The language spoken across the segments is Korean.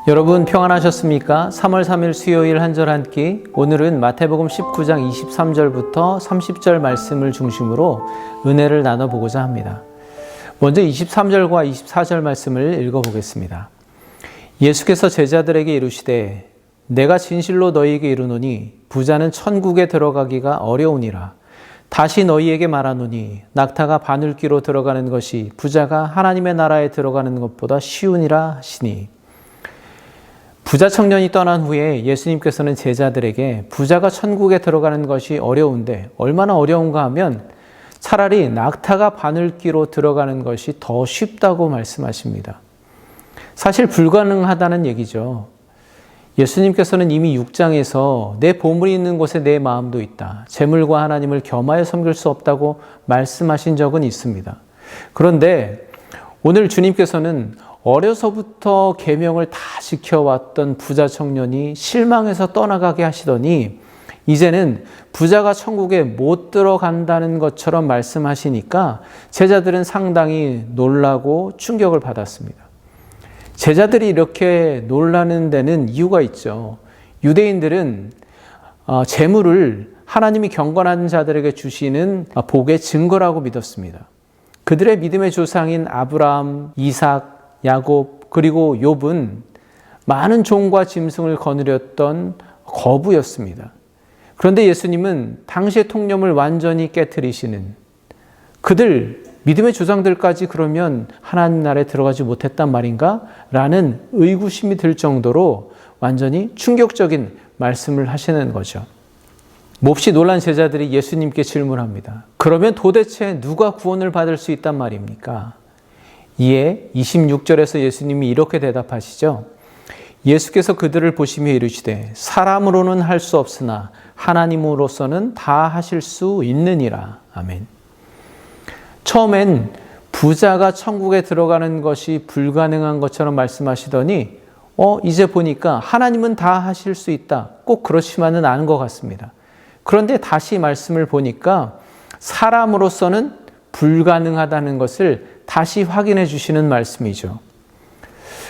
여러분 평안하셨습니까? 3월 3일 수요일 한 절 한 끼, 오늘은 마태복음 19장 23절부터 30절 말씀을 중심으로 은혜를 나눠보고자 합니다. 먼저 23절과 24절 말씀을 읽어보겠습니다. 예수께서 제자들에게 이르시되 내가 진실로 너희에게 이르노니 부자는 천국에 들어가기가 어려우니라. 다시 너희에게 말하노니 낙타가 바늘귀로 들어가는 것이 부자가 하나님의 나라에 들어가는 것보다 쉬우니라 하시니. 부자 청년이 떠난 후에 예수님께서는 제자들에게 부자가 천국에 들어가는 것이 어려운데 얼마나 어려운가 하면 차라리 낙타가 바늘귀로 들어가는 것이 더 쉽다고 말씀하십니다. 사실 불가능하다는 얘기죠. 예수님께서는 이미 6장에서 내 보물이 있는 곳에 내 마음도 있다. 재물과 하나님을 겸하여 섬길 수 없다고 말씀하신 적은 있습니다. 그런데 오늘 주님께서는 어려서부터 계명을 다 지켜왔던 부자 청년이 실망해서 떠나가게 하시더니 이제는 부자가 천국에 못 들어간다는 것처럼 말씀하시니까 제자들은 상당히 놀라고 충격을 받았습니다. 제자들이 이렇게 놀라는 데는 이유가 있죠. 유대인들은 재물을 하나님이 경건한 자들에게 주시는 복의 증거라고 믿었습니다. 그들의 믿음의 조상인 아브라함, 이삭, 야곱 그리고 욥은 많은 종과 짐승을 거느렸던 거부였습니다. 그런데 예수님은 당시의 통념을 완전히 깨트리시는 그들 믿음의 조상들까지 그러면 하나님 나라에 들어가지 못했단 말인가? 라는 의구심이 들 정도로 완전히 충격적인 말씀을 하시는 거죠. 몹시 놀란 제자들이 예수님께 질문합니다. 그러면 도대체 누가 구원을 받을 수 있단 말입니까? 이에 26절에서 예수님이 이렇게 대답하시죠. 예수께서 그들을 보시며 이르시되 사람으로는 할 수 없으나 하나님으로서는 다 하실 수 있느니라. 아멘. 처음엔 부자가 천국에 들어가는 것이 불가능한 것처럼 말씀하시더니 이제 보니까 하나님은 다 하실 수 있다. 꼭 그렇지만은 않은 것 같습니다. 그런데 다시 말씀을 보니까 사람으로서는 불가능하다는 것을 다시 확인해 주시는 말씀이죠.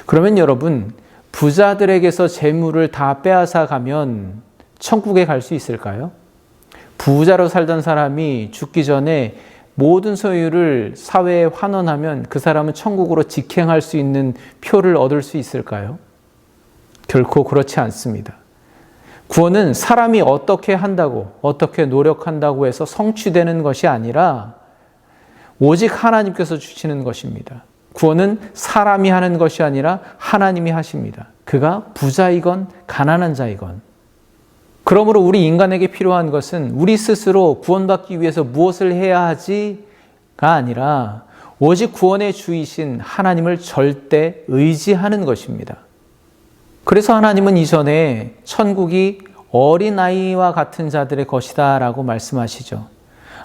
그러면 여러분, 부자들에게서 재물을 다 빼앗아 가면 천국에 갈 수 있을까요? 부자로 살던 사람이 죽기 전에 모든 소유를 사회에 환원하면 그 사람은 천국으로 직행할 수 있는 표를 얻을 수 있을까요? 결코 그렇지 않습니다. 구원은 사람이 어떻게 한다고, 어떻게 노력한다고 해서 성취되는 것이 아니라 오직 하나님께서 주시는 것입니다. 구원은 사람이 하는 것이 아니라 하나님이 하십니다. 그가 부자이건 가난한 자이건. 그러므로 우리 인간에게 필요한 것은 우리 스스로 구원받기 위해서 무엇을 해야 하지가 아니라 오직 구원의 주이신 하나님을 절대 의지하는 것입니다. 그래서 하나님은 이전에 천국이 어린아이와 같은 자들의 것이다 라고 말씀하시죠.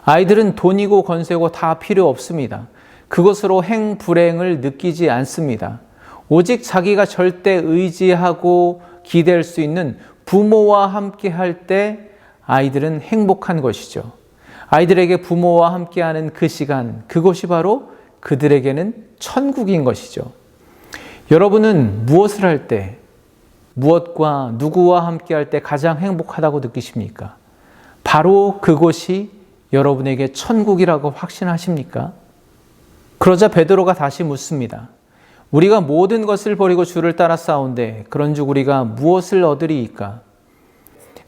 아이들은 돈이고 권세고 다 필요 없습니다. 그것으로 행불행을 느끼지 않습니다. 오직 자기가 절대 의지하고 기댈 수 있는 부모와 함께 할 때 아이들은 행복한 것이죠. 아이들에게 부모와 함께하는 그 시간, 그것이 바로 그들에게는 천국인 것이죠. 여러분은 무엇을 할 때, 무엇과 누구와 함께할 때 가장 행복하다고 느끼십니까? 바로 그곳이 여러분에게 천국이라고 확신하십니까? 그러자 베드로가 다시 묻습니다. 우리가 모든 것을 버리고 주를 따라 싸운데 그런즉 우리가 무엇을 얻으리이까?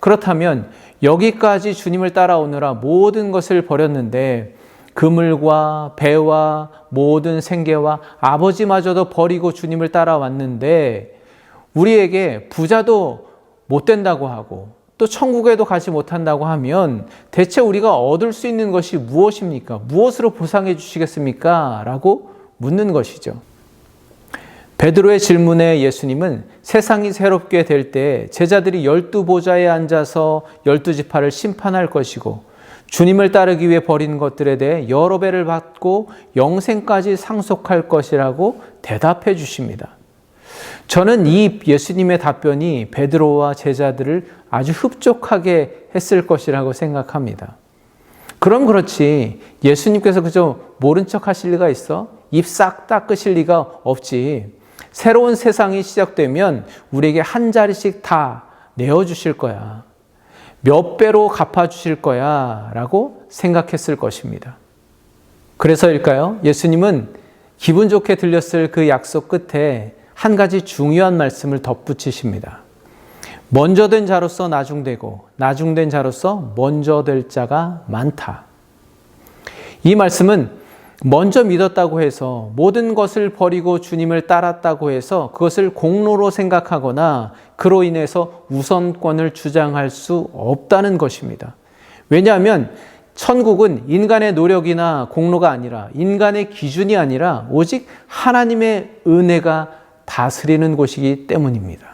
그렇다면 여기까지 주님을 따라오느라 모든 것을 버렸는데 그물과 배와 모든 생계와 아버지마저도 버리고 주님을 따라왔는데 우리에게 부자도 못 된다고 하고 또 천국에도 가지 못한다고 하면 대체 우리가 얻을 수 있는 것이 무엇입니까? 무엇으로 보상해 주시겠습니까? 라고 묻는 것이죠. 베드로의 질문에 예수님은 세상이 새롭게 될 때 제자들이 12보좌에 앉아서 12지파를 심판할 것이고 주님을 따르기 위해 버린 것들에 대해 여러 배를 받고 영생까지 상속할 것이라고 대답해 주십니다. 저는 이 예수님의 답변이 베드로와 제자들을 아주 흡족하게 했을 것이라고 생각합니다. 그럼 그렇지 예수님께서 그저 모른 척 하실 리가 있어? 입 싹 닦으실 리가 없지. 새로운 세상이 시작되면 우리에게 한 자리씩 다 내어주실 거야. 몇 배로 갚아주실 거야. 라고 생각했을 것입니다. 그래서일까요? 예수님은 기분 좋게 들렸을 그 약속 끝에 한 가지 중요한 말씀을 덧붙이십니다. 먼저 된 자로서 나중되고 나중된 자로서 먼저 될 자가 많다. 이 말씀은 먼저 믿었다고 해서 모든 것을 버리고 주님을 따랐다고 해서 그것을 공로로 생각하거나 그로 인해서 우선권을 주장할 수 없다는 것입니다. 왜냐하면 천국은 인간의 노력이나 공로가 아니라 인간의 기준이 아니라 오직 하나님의 은혜가 다스리는 곳이기 때문입니다.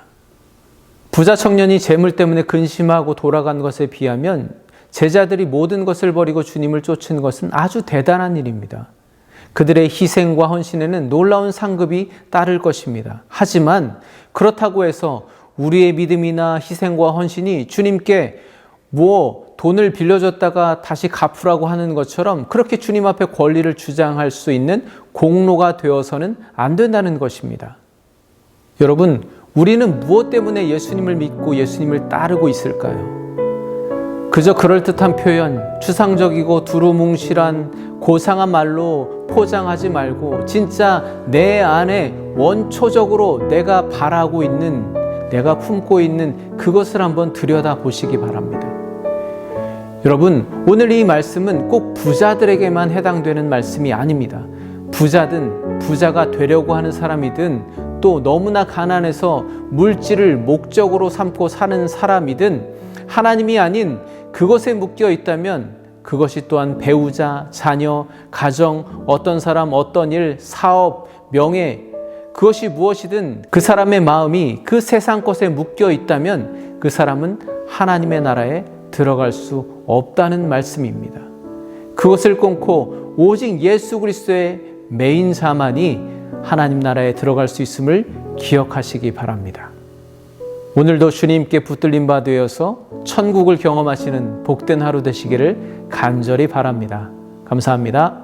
부자 청년이 재물 때문에 근심하고 돌아간 것에 비하면 제자들이 모든 것을 버리고 주님을 쫓은 것은 아주 대단한 일입니다. 그들의 희생과 헌신에는 놀라운 상급이 따를 것입니다. 하지만 그렇다고 해서 우리의 믿음이나 희생과 헌신이 주님께 돈을 빌려줬다가 다시 갚으라고 하는 것처럼 그렇게 주님 앞에 권리를 주장할 수 있는 공로가 되어서는 안 된다는 것입니다. 여러분, 우리는 무엇 때문에 예수님을 믿고 예수님을 따르고 있을까요? 그저 그럴듯한 표현, 추상적이고 두루뭉실한 고상한 말로 포장하지 말고 진짜 내 안에 원초적으로 내가 바라고 있는, 내가 품고 있는 그것을 한번 들여다보시기 바랍니다. 여러분, 오늘 이 말씀은 꼭 부자들에게만 해당되는 말씀이 아닙니다. 부자든 부자가 되려고 하는 사람이든 또 너무나 가난해서 물질을 목적으로 삼고 사는 사람이든 하나님이 아닌 그것에 묶여 있다면 그것이 또한 배우자, 자녀, 가정, 어떤 사람, 어떤 일, 사업, 명예, 그것이 무엇이든 그 사람의 마음이 그 세상 것에 묶여 있다면 그 사람은 하나님의 나라에 들어갈 수 없다는 말씀입니다. 그것을 끊고 오직 예수 그리스도의 메인 자만이 하나님 나라에 들어갈 수 있음을 기억하시기 바랍니다. 오늘도 주님께 붙들린 바 되어서 천국을 경험하시는 복된 하루 되시기를 간절히 바랍니다. 감사합니다.